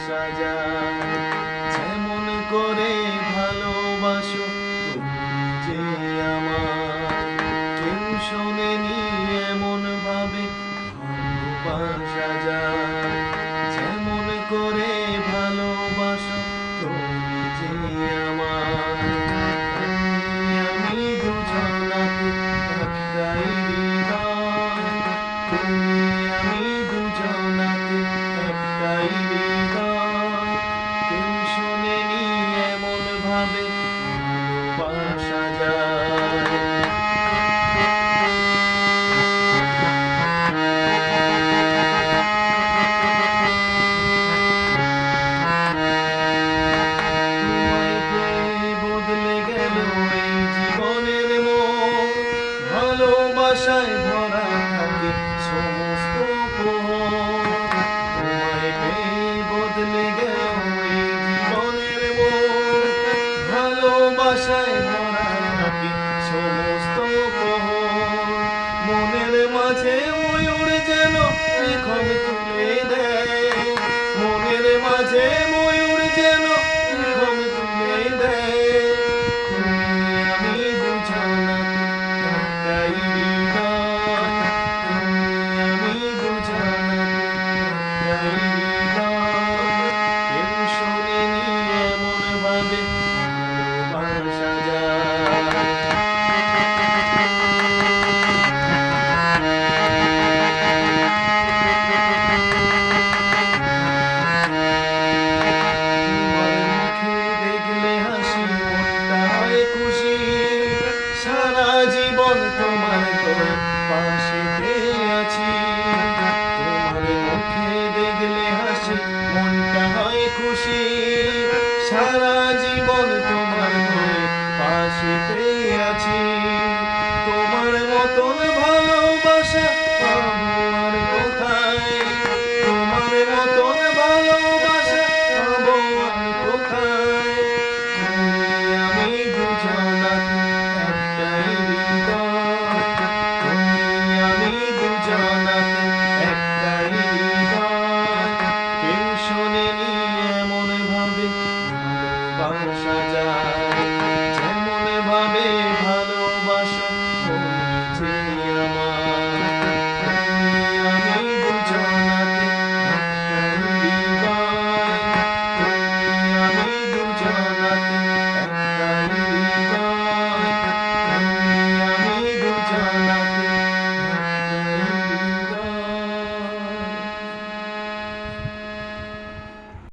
সাজায়। যেমন করে ভালোবাসো তুমি যে আমার, কেউ শোনেনি এমন ভাবে ভালোবাসা যায়। যেমন করে ভালোবাসো তুমি যে আমার, আমি দুজনাতে একটাই হৃদয়। তুমি আমি দুজনাতে একটাই হৃদয়। কেউ শোনেনি এমন ভাবে ভালোবাসা যায়। তোমায় পেয়ে বদলে গেল এই জীবনের মোড়। ভালোবাসায় ভরা থাকে সমস্ত প্রহর। তোমায় পেয়ে বদলে গেল এই জীবনের মোড়। ভালোবাসায় ভরা থাকে সমস্ত প্রহর। মনের মাঝে ময়ূর যেন পেখম তুলে দেয়। মনের মাঝে ময়ূর যেন পেখম তুলে দেয়। তুমি আমি দুজনাতে একটাই হৃদয়। তুমি আমি দুজনাতে একটাই হৃদয়। কেউ শোনেনি এমন ভাবে ভালোবাসা যায়। তোমার মুখে দেখলে হাসি মনটা হয় খুশি। সারা জীবন তোমার তোর পাশেতে আছি। তোমার মুখে দেখলে হাসি মনটা হয় খুশি। সারা জীবন তোমার তোর পাশেতে